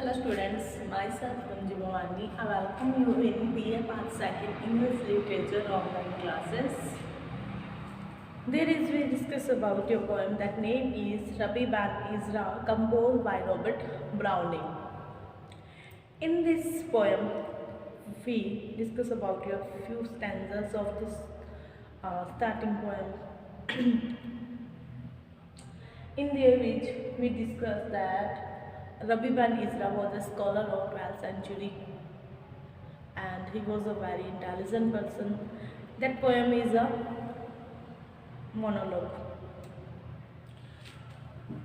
Hello students, myself Ranju Bhavani. I welcome you in BA Part 2nd English Literature online classes. There is we discuss about your poem that name is Rabbi Ben Ezra, composed by Robert Browning. In this poem, we discuss about your few stanzas of this starting poem. In there which we discuss that Rabbi Ben Ezra was a scholar of 12th century and he was a very intelligent person. That poem is a monologue.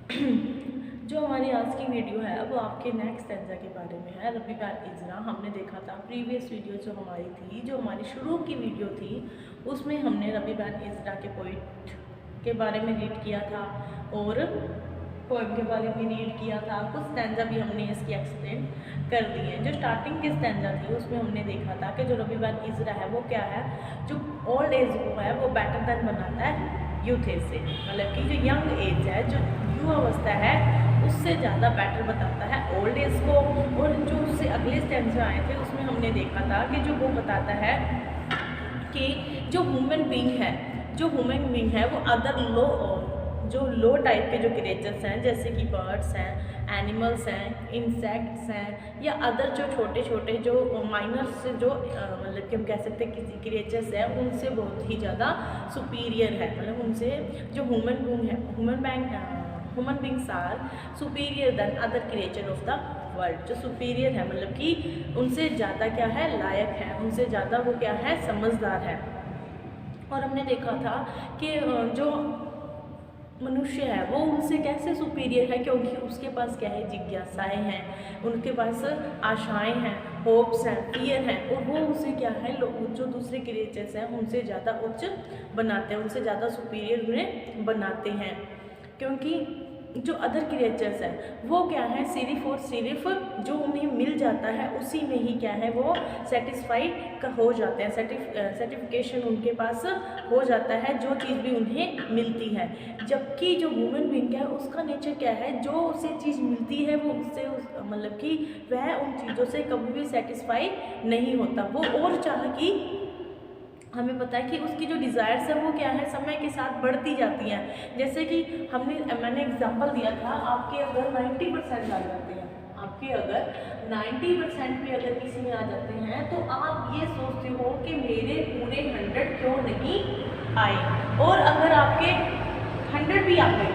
जो हमारी आज की video है वो आपके next stanza के बारे में है। रबी बेन इज़रा हमने देखा था प्रीवियस वीडियो जो हमारी थी, जो हमारी शुरू की वीडियो थी, उसमें हमने रबी बेन इज़रा के पोइट के बारे में रीड किया था और पोएम के बारे में रीड किया था। कुछ स्टैंजा भी हमने इसकी एक्सप्लेन कर दी है। जो स्टार्टिंग की स्टैंजा थी उसमें हमने देखा था कि जो रबी बेन इज़रा है वो क्या है, जो ओल्ड एज को है वो बेटर देन बनाता है यूथ एज से, मतलब कि जो यंग एज है, जो युवा अवस्था है, उससे ज़्यादा बेटर बताता है ओल्ड एज को। और जो उससे अगले स्टैंजा आए थे उसमें हमने देखा था कि जो वो बताता है कि जो ह्यूमन बीइंग है, जो ह्यूमन बीइंग है वो अदर लो टाइप के जो क्रिएचर्स हैं, जैसे कि बर्ड्स हैं, एनिमल्स हैं, इंसेक्ट्स हैं, या अदर जो छोटे छोटे जो माइनर्स जो मतलब कि हम कह सकते हैं किसी क्रिएचर्स हैं, उनसे बहुत ही ज़्यादा सुपीरियर है। मतलब उनसे जो human beings are superior than other creature of the world. जो सुपीरियर है मतलब कि उनसे ज़्यादा क्या है, लायक है, उनसे ज़्यादा वो क्या है, समझदार है। और हमने देखा था कि जो मनुष्य है वो उनसे कैसे सुपीरियर है, क्योंकि उसके पास क्या है, जिज्ञासाएं हैं, उनके पास आशाएं हैं, होप्स हैं, फियर हैं, और वो उसे क्या है, जो दूसरे क्रिएचर्स हैं उनसे ज़्यादा उच्च बनाते हैं, उनसे ज़्यादा सुपीरियर उन्हें बनाते हैं। क्योंकि जो अदर क्रिएचर्स हैं वो क्या है, सिर्फ जो उन्हें मिल जाता है उसी में ही क्या है, वो सेटिस्फाइड हो जाते हैं, सर्टिफिकेशन उनके पास हो जाता है जो चीज़ भी उन्हें मिलती है। जबकि जो ह्यूमन बीइंग है उसका नेचर क्या है, जो उसे चीज़ मिलती है वो उससे मतलब कि वह उन चीज़ों से कभी भी सेटिस्फाई नहीं होता, वो और चाह कि हमें पता है कि उसकी जो डिज़ायर्स है वो क्या है, समय के साथ बढ़ती जाती हैं। जैसे कि मैंने एग्जांपल दिया था, आपके अगर 90% आ जाते हैं, आपके अगर 90% भी अगर किसी में आ जाते हैं तो आप ये सोचते हो कि मेरे पूरे 100 क्यों नहीं आए। और अगर आपके 100 भी आ गए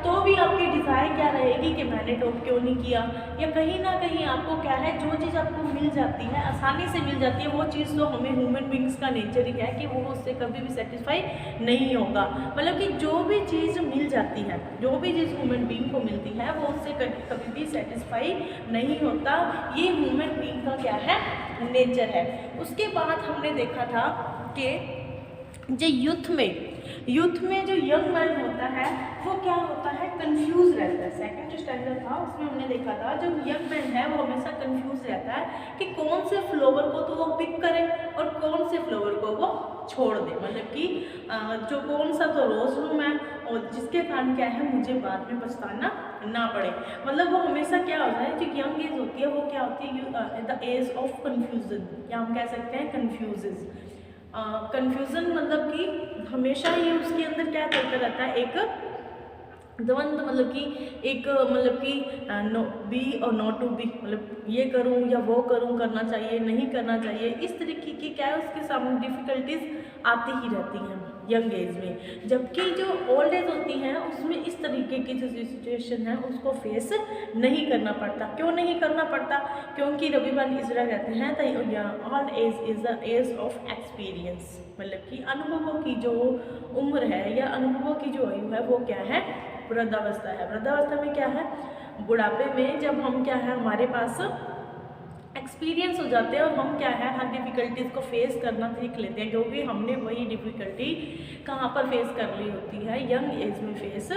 तो भी आपकी डिज़ायर क्या रहेगी कि मैंने टॉप क्यों नहीं किया। या कहीं ना कहीं आपको क्या है, जो चीज़ आपको मिल जाती है, आसानी से मिल जाती है, वो चीज़ तो हमें ह्यूमन बींग्स का नेचर ही है कि वो उससे कभी भी सेटिस्फाई नहीं होगा। मतलब कि जो भी चीज़ मिल जाती है, जो भी चीज़ ह्यूमन बींग को मिलती है वो उससे कभी भी सेटिस्फाई नहीं होता। ये ह्यूमन बींग का क्या है, नेचर है। उसके बाद हमने देखा था कि जो यूथ में जो यंग मैन होता है वो क्या होता है, कंफ्यूज रहता है। सेकंड जो स्टैंडर्ड था उसमें हमने देखा था जो यंग मैन है वो हमेशा कंफ्यूज रहता है कि कौन से फ्लावर को तो वो पिक करे और कौन से फ्लावर को वो छोड़ दे। मतलब कि जो कौन सा तो रोज लूँ मैं, और जिसके कारण क्या है मुझे बाद में पछताना ना पड़े। मतलब वो हमेशा क्या होता है, जो यंग एज होती है वो क्या होती है, द एज ऑफ कन्फ्यूजन, या हम कह सकते हैं कन्फ्यूज़न। मतलब कि हमेशा ही उसके अंदर क्या चलता रहता है, एक द्वंद्व, मतलब कि नो बी और नॉट टू बी, मतलब ये करूं या वो करूं, करना चाहिए नहीं करना चाहिए, इस तरीके की क्या है उसके सामने डिफ़िकल्टीज आती ही रहती हैं यंग एज में। जबकि जो ओल्ड एज होती हैं उसमें इस तरीके की जो सिचुएशन है उसको फेस नहीं करना पड़ता। क्यों नहीं करना पड़ता, क्योंकि रबी बेन इज़रा कहते हैं old age is the age of experience. मतलब कि अनुभवों की जो उम्र है या अनुभवों की जो आयु है वो क्या है, वृद्धावस्था है। वृद्धावस्था में क्या है, बुढ़ापे में जब हम क्या है, हमारे पास एक्सपीरियंस हो जाते हैं और हम क्या है, हर डिफ़िकल्टीज़ को फेस करना सीख लेते हैं, क्योंकि हमने वही डिफ़िकल्टी कहाँ पर फेस कर ली होती है, यंग एज में फेस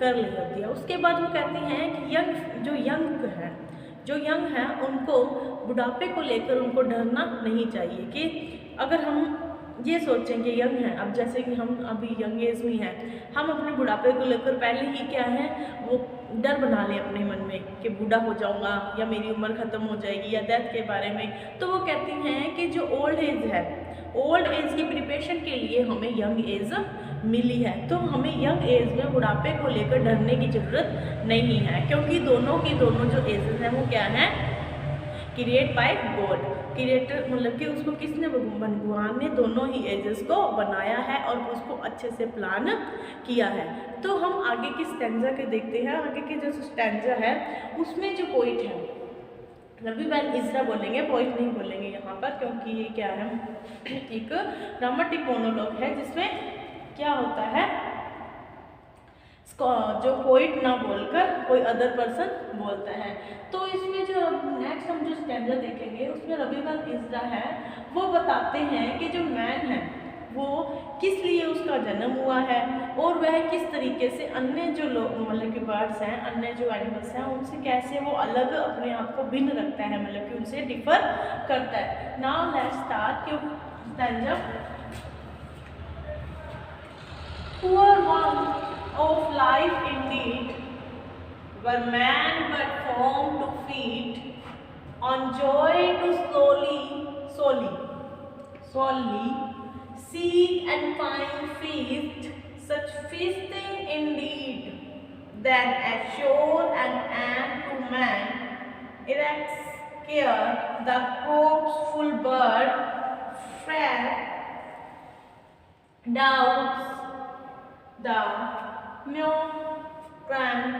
कर ली होती है। उसके बाद वो कहते हैं कि जो यंग हैं उनको बुढ़ापे को लेकर उनको डरना नहीं चाहिए। कि अगर हम ये सोचें कि यंग हैं, अब जैसे कि हम अभी यंग एज में हैं, हम अपने बुढ़ापे को लेकर पहले ही क्या है वो डर बना लें अपने मन में कि बूढ़ा हो जाऊंगा या मेरी उम्र ख़त्म हो जाएगी या डेथ के बारे में। तो वो कहती हैं कि जो ओल्ड एज है, ओल्ड एज की प्रिपरेशन के लिए हमें यंग एज मिली है, तो हमें यंग एज में बुढ़ापे को लेकर डरने की ज़रूरत नहीं है, क्योंकि दोनों जो एजेस हैं वो क्या हैं, क्रिएट बाय गॉड। क्रिएटर मतलब कि उसको किसने, भगवान ने दोनों ही एजेस को बनाया है और उसको अच्छे से प्लान किया है। तो हम आगे की स्टैंजा के देखते हैं। आगे के जो स्टैंजा है उसमें जो पोइट है, रबी बैन इजरा बोलेंगे, पोइट नहीं बोलेंगे यहाँ पर, क्योंकि ये क्या है एक ड्रामेटिक मोनोलॉग है जिसमें क्या होता है जो पोइट ना बोलकर कोई अदर पर्सन बोलता है। तो इसमें जो नेक्स्ट हम जो स्टैंजा देखेंगे उसमें रबी बैन इजरा है वो बताते हैं कि जो मैन है वो किस लिए उसका जन्म हुआ है और वह किस तरीके से अन्य जो लोग मतलब कि बर्ड्स हैं, अन्य जो एनिमल्स हैं उनसे कैसे वो अलग अपने आप को भिन्न रखता है, मतलब कि उनसे डिफर करता है। नाउ लेट्स स्टार्ट क्यों stanza. Poor one of life indeed, were man but formed to feed on joy to solely seek and find feast, such feasting indeed, then assure an end to man, erects care the hopeful bird, fair doubts the mutant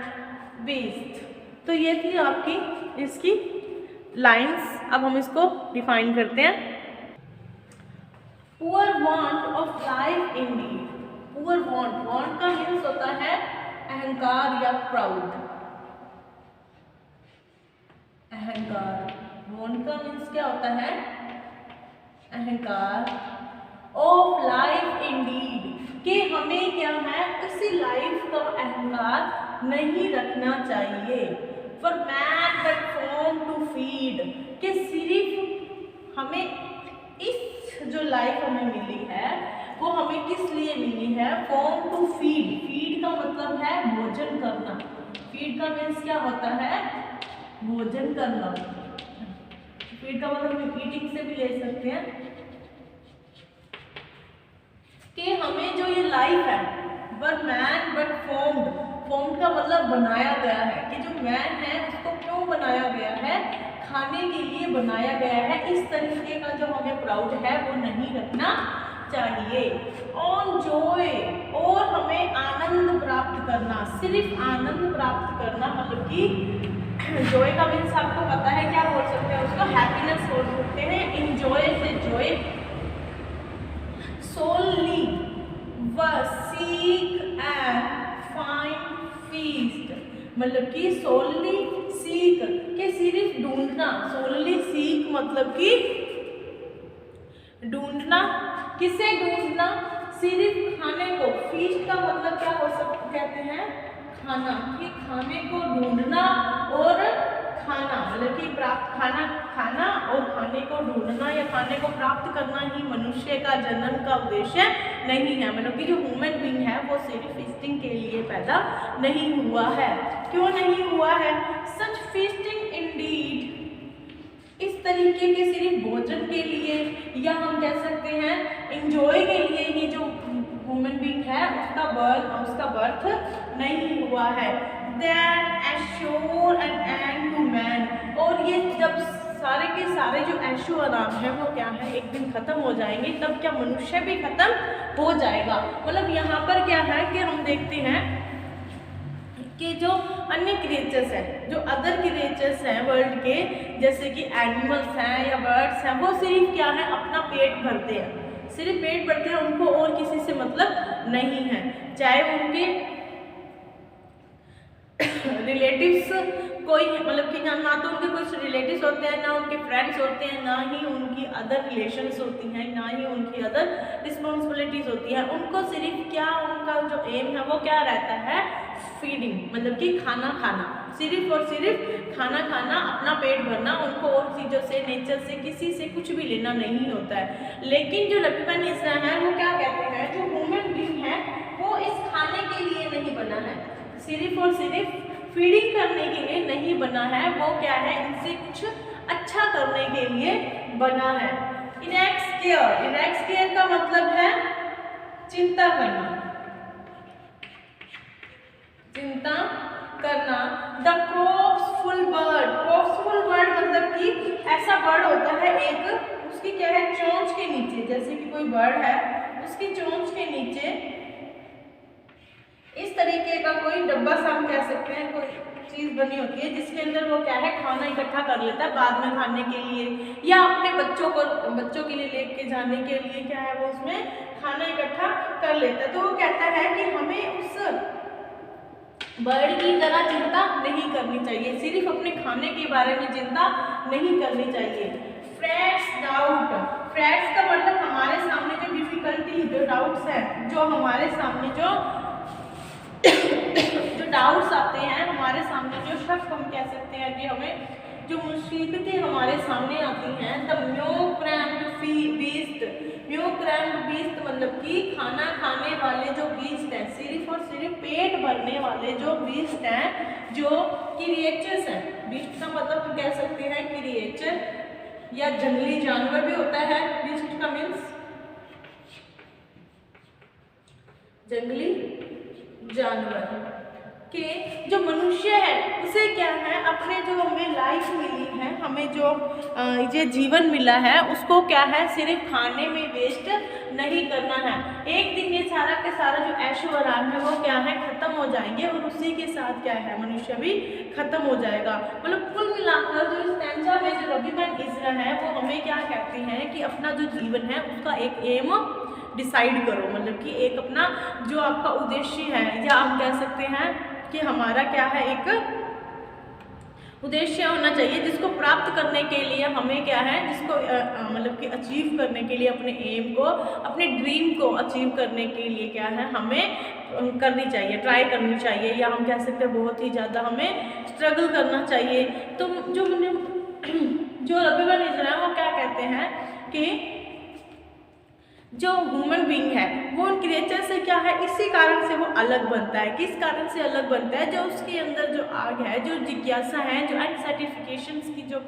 beast. तो ये थी आपकी इसकी lines. अब हम इसको define करते हैं। Poor want of life Indeed, poor want, want का मीन्स होता है अहंकार या प्राउड, अहंकार, वांट का मीन्स क्या होता है अहंकार, ऑफ लाइफ इंडीड कि हमें क्या है उसी लाइफ का अहंकार नहीं रखना चाहिए। For man but form to feed कि सिर्फ हमें इस जो लाइफ हमें मिली है वो हमें किस लिए मिली है, फॉर्म टू फीड, फीड का मतलब है भोजन करना, फीड का मीन्स क्या होता है भोजन करना, फीड का मतलब ईटिंग से भी ले सकते हैं कि हमें जो ये लाइफ है वर मैन बट फॉर्म्ड, फॉर्म्ड का मतलब बनाया गया है कि जो मैन है उसको क्यों बनाया गया है, खाने के लिए बनाया गया है। इस तरीके का जो हमें प्राउड है वो नहीं रखना चाहिए। ऑन जॉय, और हमें आनंद प्राप्त करना, सिर्फ आनंद प्राप्त करना, मतलब कि जॉय का मीन्स आपको पता है क्या बोल सकते हैं उसको, हैप्पीनेस बोल सकते हैं, इंजॉय से Joy, solely seek and find feast, मतलब कि solely seek के सिर्फ ढूंढना, solely seek मतलब कि ढूंढना, किसे ढूंढना, सिर्फ खाने को, feast का मतलब क्या हो सकता कहते हैं खाना, कि खाने को ढूंढना और खाना मतलब कि प्राप्त खाना और खाने को ढूंढना या खाने को प्राप्त करना ही मनुष्य का जन्म का उद्देश्य नहीं है, मतलब कि जो ह्यूमन बीइंग है वो सिर्फ फीस्टिंग के लिए पैदा नहीं हुआ है। क्यों नहीं हुआ है, सच फीस्टिंग इंडीड, इस तरीके के सिर्फ भोजन के लिए या हम कह सकते हैं इंजॉय के लिए ही जो ह्यूमन बीइंग है उसका बर्थ नहीं हुआ है। Then assure an end to man, और ये जब सारे के सारे जो ऐशो आराम है वो क्या है एक दिन खत्म हो जाएंगे, तब क्या मनुष्य भी खत्म हो जाएगा। मतलब यहाँ पर क्या है कि हम देखते हैं कि जो अन्य क्रिएचर्स हैं, जो अदर क्रिएचर्स हैं वर्ल्ड के, जैसे कि एनिमल्स हैं या बर्ड्स हैं, वो सिर्फ क्या है अपना पेट भरते हैं, सिर्फ पेट भरते हैं, उनको और किसी से मतलब नहीं है, चाहे उनके रिलेटिव्स कोई मतलब कि ना तो उनके कोई रिलेटिव्स होते हैं, ना उनके फ्रेंड्स होते हैं, ना ही उनकी अदर रिलेशंस होती हैं, ना ही उनकी अदर रिस्पॉन्सिबिलिटीज होती है। उनको सिर्फ क्या उनका जो एम है वो क्या रहता है, फीडिंग, मतलब कि खाना खाना, सिर्फ और सिर्फ खाना खाना, अपना पेट भरना, उनको और चीज़ों से, नेचर से, किसी से कुछ भी लेना नहीं होता है। लेकिन जो रबी बन इज़रा है वो क्या कहते हैं, जो ह्यूमन बीइंग है वो इस खाने के लिए नहीं बना है, सिर्फ और सिर्फ फीडिंग करने के लिए नहीं बना है, वो क्या है, इनसे कुछ अच्छा करने के लिए बना है। इनेक्स केयर, इनेक्स केयर का मतलब है चिंता करना, चिंता करना। द क्रॉप्सफुल बर्ड, क्रॉप्सफुल बर्ड मतलब कि ऐसा बर्ड होता है एक, उसकी क्या है, चोंच के नीचे, जैसे कि कोई बर्ड है उसकी चोंच के नीचे इस तरीके का कोई डब्बा सा हम कह सकते हैं, कोई चीज बनी होती है जिसके अंदर वो क्या है, खाना इकट्ठा कर लेता है बाद में खाने के लिए, या अपने बच्चों के लिए लेके जाने के लिए क्या है, वो उसमें खाना इकट्ठा कर लेता है। तो वो कहता है कि हमें उस बर्ड की तरह चिंता नहीं करनी चाहिए, सिर्फ अपने खाने के बारे में चिंता नहीं करनी चाहिए। फ्रेट्स डाउट, फ्रेट्स का मतलब हमारे सामने जो डिफिकल्टी, जो डाउट्स है, जो हमारे सामने जो डाउट्स आते हैं, हमारे सामने जो शक हम कह सकते हैं कि हमें जो मुसीबतें हमारे सामने आती हैं, द म्योक्रैम्ड बीस्ट, म्योक्रैम्ड बीस्ट मतलब कि खाना खाने वाले जो बीस्ट हैं, सिर्फ और सिर्फ पेट भरने वाले जो बीस्ट हैं, जो क्रिएचर्स हैं, बीस्ट का मतलब हम कह सकते हैं क्रिएचर या जंगली जानवर भी होता है, बीस्ट का मीन्स जंगली जानवर के, जो मनुष्य है उसे क्या है, अपने जो हमें लाइफ मिली है, हमें जो ये जीवन मिला है, उसको क्या है, सिर्फ खाने में वेस्ट नहीं करना है। एक दिन ये सारा के सारा जो ऐशो आराम है वो क्या है, खत्म हो जाएंगे, और उसी के साथ क्या है, मनुष्य भी खत्म हो जाएगा। मतलब कुल मिलाकर जो इस स्टैंजा में जो रबी बन इज़रा है वो हमें क्या कहते हैं कि अपना जो जीवन है उसका एक एम डिसाइड करो, मतलब कि एक अपना जो आपका उद्देश्य है, या हम कह सकते हैं कि हमारा क्या है, एक उद्देश्य होना चाहिए जिसको प्राप्त करने के लिए हमें क्या है, जिसको मतलब कि अचीव करने के लिए, अपने एम को, अपने ड्रीम को अचीव करने के लिए क्या है, हमें करनी चाहिए, ट्राई करनी चाहिए, या हम कह सकते हैं बहुत ही ज़्यादा हमें स्ट्रगल करना चाहिए। तो जो रबी बन इज़रा है वो क्या कहते हैं कि जो ह्यूमन बीइंग है वो उन क्रिएचर से क्या है, इसी कारण से वो अलग बनता है। किस कारण से अलग बनता है, जो उसके अंदर जो आग है, जो जिज्ञासा है, जो अनसैटिस्फिकेशंस की जो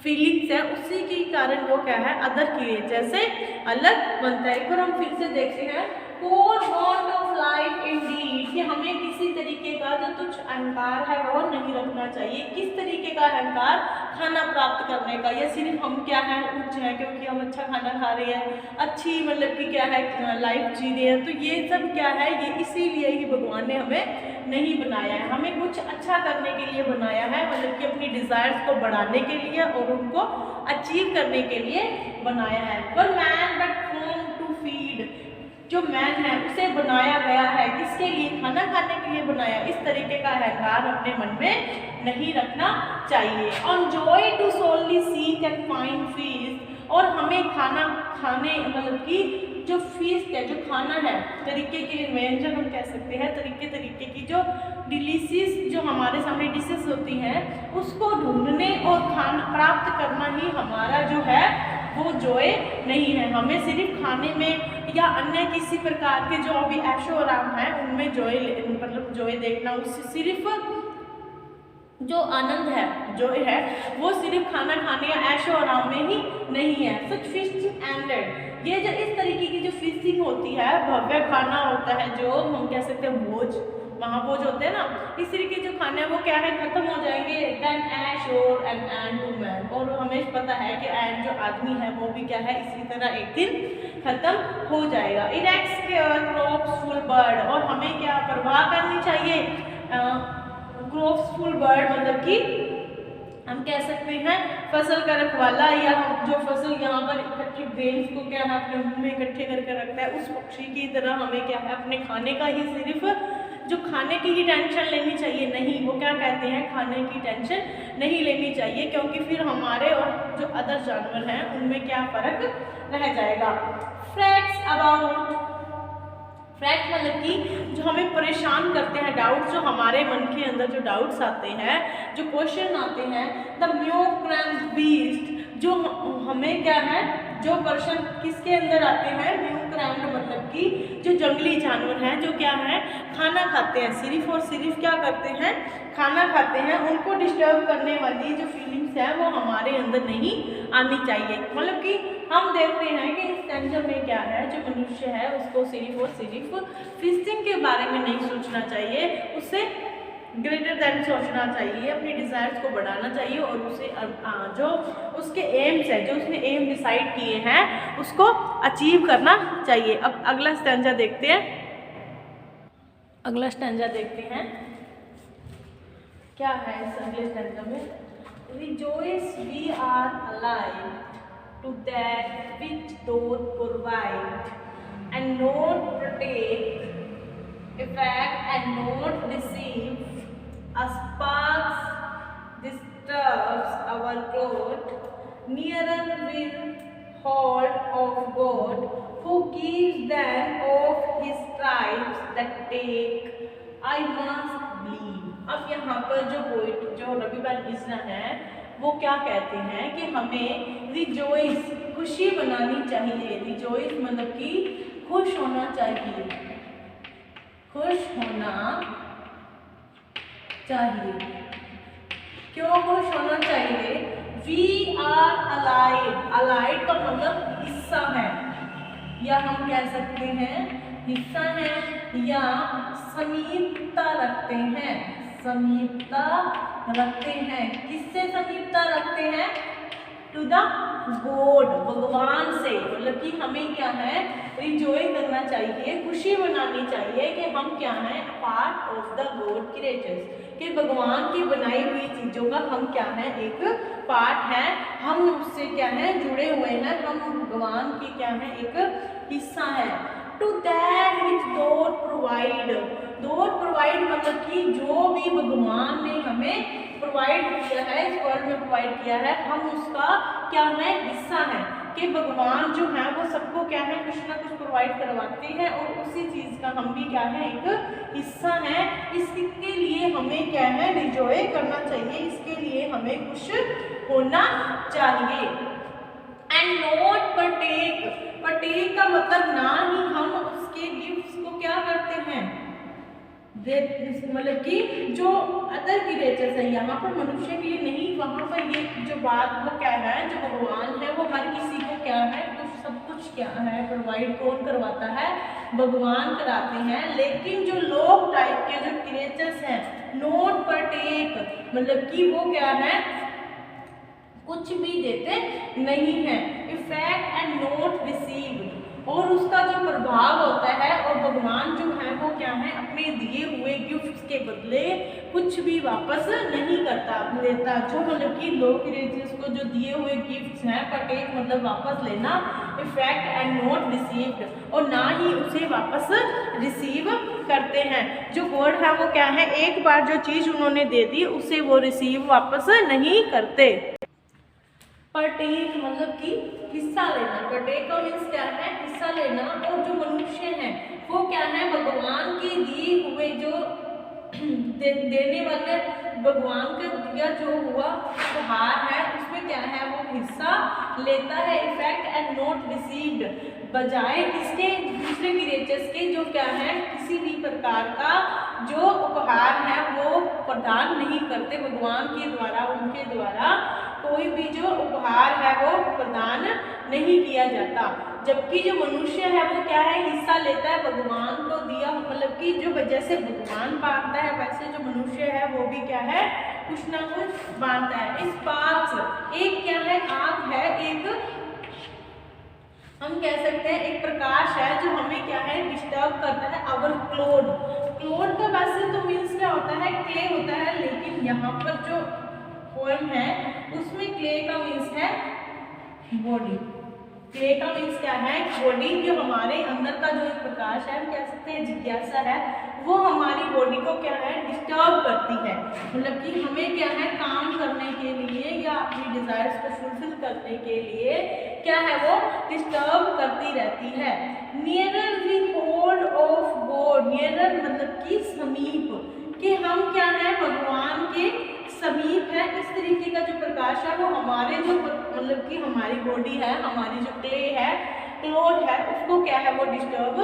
फीलिंग्स है, उसी के कारण वो क्या है, अदर क्रिएचर से अलग बनता है। एक बार हम फिर से देखते हैं, core bond of life Indeed, कि हमें किसी तरीके का जो तुच्छ अहंकार है वो नहीं रखना चाहिए। किस तरीके का अहंकार, खाना प्राप्त करने का, या सिर्फ हम क्या है, उच्च है क्योंकि हम अच्छा खाना खा रहे हैं, अच्छी मतलब कि क्या है लाइफ जी रहे हैं, तो ये सब क्या है, ये इसीलिए ही भगवान ने हमें नहीं बनाया है, हमें कुछ अच्छा करने के लिए बनाया है, मतलब कि अपनी डिज़ायर्स को बढ़ाने के लिए और उनको अचीव करने के लिए बनाया है। पर man but form to feed, जो मैन है उसे बनाया गया है किसके लिए, खाना खाने के लिए बनाया। इस तरीके का अहंकार अपने मन में नहीं रखना चाहिए। On joy to solely seek and find feast, और हमें खाना खाने मतलब कि जो फीस्ट है, जो खाना है, तरीके के व्यंजन हम कह सकते हैं, तरीके की जो डिलीशियस जो हमारे सामने डिशेस होती हैं, उसको ढूंढने और खाना प्राप्त करना ही हमारा जो है वो जॉय नहीं है। हमें सिर्फ खाने में या अन्य किसी प्रकार के जो अभी ऐशो आराम है उनमें जॉय मतलब जॉय देखना, उससे सिर्फ जो आनंद है, जॉय है, वो सिर्फ खाना खाने या ऐशो आराम में ही नहीं है। सच फीस्टिंग एंडेड, ये जो इस तरीके की जो फीस्टिंग होती है, भव्य खाना होता है, जो हम कह सकते हैं भोज, महाभोज होते हैं ना, इस तरीके जो खाने हैं वो क्या है, खत्म हो जाएंगे। देन ऐश और एन एंड टू मैन, और हमें पता है कि एंड जो आदमी है वो भी क्या है, इसी तरह एक दिन खत्म हो जाएगा। इरेक्ट्स क्रॉप्स फुल बर्ड, और हमें क्या परवाह करनी चाहिए, क्रॉप्स फुल बर्ड मतलब कि हम कह सकते हैं फसल का रखवाला, या जो फसल यहाँ पर इकट्ठे ग्रेन्स को क्या है अपने मुंह में इकट्ठे करके रखता है, उस पक्षी की तरह हमें क्या है अपने खाने का ही सिर्फ जो खाने की ही टेंशन लेनी चाहिए। नहीं, वो क्या कहते हैं, खाने की टेंशन नहीं लेनी चाहिए, क्योंकि फिर हमारे और जो अदर जानवर हैं उनमें क्या फ़र्क रह जाएगा। फैक्ट्स फैक्ट मतलब कि जो हमें परेशान करते हैं, डाउट्स जो हमारे मन के अंदर जो डाउट्स आते हैं, जो क्वेश्चन आते हैं, द म्यूक्रैम्ड बीस्ट, जो हमें क्या है, जो क्वेश्चन किसके अंदर आते हैं, म्यूक्रैम्ड मतलब कि जो जंगली जानवर हैं, जो क्या है, खाना खाते हैं, सिर्फ और सिर्फ क्या करते हैं, खाना खाते हैं, उनको डिस्टर्ब करने वाली जो फीलिंग्स है वो हमारे अंदर नहीं आनी चाहिए। मतलब कि हम देखते हैं कि इस स्टैंजा में क्या है, जो मनुष्य है उसको सिर्फ और सिर्फ फिशिंग के बारे में नहीं सोचना चाहिए, उससे ग्रेटर देन सोचना चाहिए, अपनी डिज़ायर्स को बढ़ाना चाहिए और उसे जो उसके एम्स है, जो उसने एम डिसाइड किए हैं, उसको अचीव करना चाहिए। अब अगला स्टैंजा देखते हैं, अगला स्टैंजा देखते हैं क्या है इस अगले स्टैंजा में। Rejoice we are alive to that which doth provide and not protect, effect and not receive. A spark disturbs our growth, nearer will hold of God, who gives them of his stripes that take. I must believe. अब यहाँ पर जो poet जो रबीब अल-इज़्ज़ा है वो क्या कहते हैं कि हमें रिजॉइस, खुशी मनानी चाहिए। रिजॉइस मतलब कि खुश होना चाहिए, खुश होना चाहिए। क्यों खुश होना चाहिए? वी आर अलाइव, अलाइव का मतलब हिस्सा है, या हम कह सकते हैं हिस्सा है, या समीपता रखते हैं, समीपता रखते हैं। किससे समीपता रखते हैं? टू द गॉड, भगवान से। मतलब कि हमें क्या है, रिजॉय करना चाहिए, खुशी मनानी चाहिए कि हम क्या हैं, part of the God creatures, कि भगवान की बनाई हुई चीज़ों का हम क्या है, एक पार्ट है, हम उससे क्या है, जुड़े हुए हैं, हम भगवान की क्या है, एक हिस्सा है। To that which God provide, God provide मतलब कि जो भी भगवान ने हमें प्रोवाइड किया है, इस वर्ल्ड में प्रोवाइड किया है, हम उसका क्या है, हिस्सा है। कि भगवान जो है वो सबको क्या है, कुछ ना कुछ प्रोवाइड करवाते हैं और उसी चीज़ का हम भी क्या है, एक हिस्सा है। इसके लिए हमें क्या है, रिजॉय करना चाहिए, इसके लिए हमें खुश होना चाहिए। एंड नॉट परटेक, परटेक का मतलब ना ही हम उसके गिफ्ट्स को क्या करते हैं, मतलब कि जो अदर क्रिएचर्स है, यहाँ पर मनुष्य के लिए नहीं, वहाँ पर ये जो बात वो क्या है, जो भगवान है वो हर किसी को क्या है, कुछ सब कुछ क्या है प्रोवाइड कौन करवाता है, भगवान कराते हैं। लेकिन जो लोग टाइप के जो क्रिएचर्स हैं, नॉट परटेक मतलब कि वो क्या है, कुछ भी देते नहीं है। इफेक्ट एंड नॉट रिसीव, और उसका जो प्रभाव होता है, और भगवान जो है वो क्या है, अपने दिए हुए गिफ्ट्स के बदले कुछ भी वापस नहीं करता, लेता। जो मतलब कि लो क्रिएचर्स को जो दिए हुए गिफ्ट्स हैं, परटेक मतलब वापस लेना, इफेक्ट एंड नॉट रिसीव्ड, और ना ही उसे वापस रिसीव करते हैं। जो गॉड है वो क्या है, एक बार जो चीज़ उन्होंने दे दी उसे वो रिसीव वापस नहीं करते। परटेक मतलब कि हिस्सा लेना, परटेक का मीन्स क्या है, हिस्सा लेना। और जो मनुष्य है वो क्या है, भगवान के दिए हुए जो देने वाले, भगवान का दिया जो हुआ उपहार है, उसमें क्या है, वो हिस्सा लेता है। इफेक्ट एंड नॉट रिसीव्ड, बजाय किसके, दूसरे क्रिएचर्स के, जो क्या है, किसी भी प्रकार का जो उपहार है वो प्रदान नहीं करते भगवान के द्वारा, उनके द्वारा कोई भी जो उपहार है वो प्रदान नहीं किया जाता। जबकि जो मनुष्य है वो क्या है, हिस्सा लेता है भगवान को दिया, मतलब कि जो जैसे भगवान बांटता है वैसे जो मनुष्य है वो भी क्या है, कुछ ना कुछ बांटता है। इस पास एक क्या है, आग है, एक हम कह सकते हैं एक प्रकाश है जो हमें क्या है, डिस्टर्ब करता है। अवर क्लोड, क्लोड का वैसे तो मीन्स क्या होता है, क्ले होता है, लेकिन यहाँ पर जो पोएम है उसमें क्ले का मीन्स है बॉडी। क्ले का मीन्स क्या है, बॉडी। जो हमारे अंदर का जो एक प्रकाश है, हम कह सकते हैं जिज्ञासा है, वो हमारी बॉडी को क्या है, डिस्टर्ब करती है। मतलब कि हमें क्या है काम करने के लिए या अपनी डिजायर्स को फुलफिल करने के लिए क्या है वो डिस्टर्ब करती रहती है। Nearer we hold of God, nearer मतलब कि समीप, कि हम क्या है भगवान के समीप है। इस तरीके का जो प्रकाश है वो हमारे जो मतलब कि हमारी बॉडी है, हमारी जो क्ले है, क्लोथ है, उसको क्या है वो डिस्टर्ब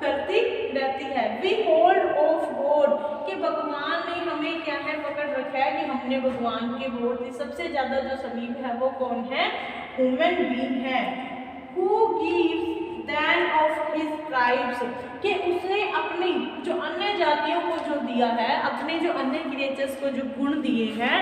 करती रहती है। वी होल्ड ऑफ गॉड, कि भगवान ने हमें क्या है पकड़ रखा है, कि हमने भगवान के बहुत ही सबसे ज्यादा जो समीप है वो कौन है, ह्यूमन बीइंग है। Who gives then of his tribes, कि उसने अपनी जो अन्य जातियों को जो दिया है, अपने जो अन्य क्रिएचर्स को जो गुण दिए हैं,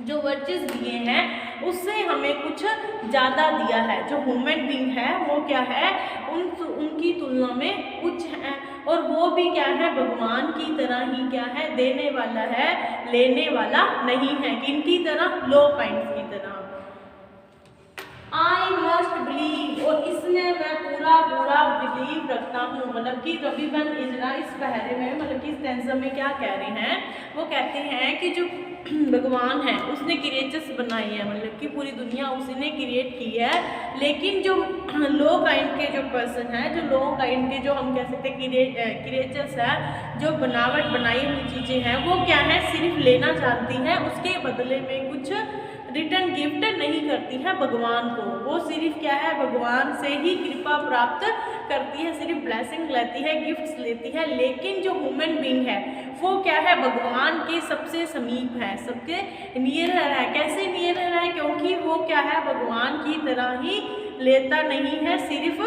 जो वर्चेस दिए हैं, उससे हमें कुछ ज़्यादा दिया है। जो ह्यूमन बीइंग है वो क्या है उनकी तुलना में कुछ है, और वो भी क्या है भगवान की तरह ही क्या है देने वाला है, लेने वाला नहीं है। किनकी तरह, लो काइंड्स की तरह। आई मस्ट बिलीव, और इसमें मैं पूरा बिलीव रखता हूँ। मतलब कि रवि बन इजरा इस पहरे में मतलब कि इस टेंसर में क्या कह रहे हैं, वो कहते हैं कि जो भगवान है उसने क्रिएचर्स बनाई है, मतलब कि पूरी दुनिया उसी ने क्रिएट की है। लेकिन जो लो काइंड के जो पर्सन है, जो लो काइंड के जो हम कह सकते हैं क्रिएचर्स है, जो बनावट बनाई हुई चीज़ें हैं, वो क्या है सिर्फ लेना चाहती है, उसके बदले में कुछ रिटर्न गिफ्ट नहीं करती है भगवान को। वो सिर्फ क्या है भगवान से ही कृपा प्राप्त करती है, सिर्फ ब्लेसिंग लेती है, गिफ्ट्स लेती है। लेकिन जो ह्यूमन बीइंग है वो क्या है भगवान के सबसे समीप है, सबके नियरर है। कैसे नियरर है, क्योंकि वो क्या है भगवान की तरह ही लेता नहीं है, सिर्फ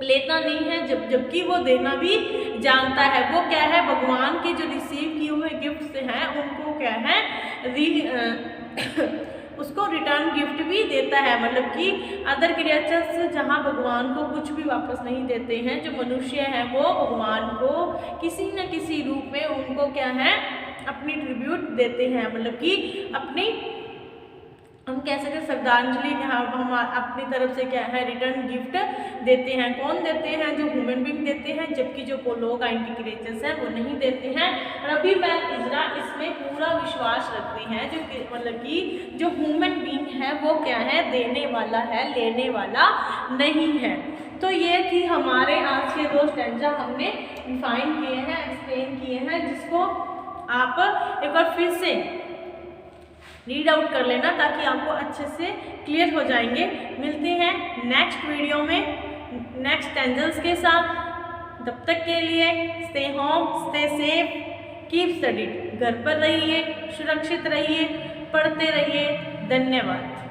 लेता नहीं है, जबकि वो देना भी जानता है। वो क्या है भगवान के जो रिसीव किए हुए गिफ्ट्स हैं उनको क्या है उसको रिटर्न गिफ्ट भी देता है। मतलब कि अदर क्रिएचर्स जहाँ भगवान को कुछ भी वापस नहीं देते हैं, जो मनुष्य हैं वो भगवान को किसी न किसी रूप में उनको क्या है अपनी ट्रिब्यूट देते हैं। मतलब कि अपनी हम कह सकते हैं श्रद्धांजलि, हम अपनी तरफ से क्या है रिटर्न गिफ्ट देते हैं। कौन देते हैं, जो ह्यूमन बीइंग देते हैं, जबकि जो लो काइंड के क्रिएचर्स हैं वो नहीं देते हैं। रवि बैन इजरा इसमें पूरा विश्वास रखते हैं, जो मतलब कि जो ह्यूमन बीइंग है वो क्या है देने वाला है, लेने वाला नहीं है। तो ये थी हमारे आज के 2 स्टैंजा हमने डिफाइन किए हैं, एक्सप्लेन किए हैं, जिसको आप एक बार फिर से रीड आउट कर लेना ताकि आपको अच्छे से क्लियर हो जाएंगे। मिलते हैं नेक्स्ट वीडियो में नेक्स्ट टेंजल्स के साथ। तब तक के लिए stay home, stay safe, keep study. घर पर रहिए, सुरक्षित रहिए, पढ़ते रहिए। धन्यवाद।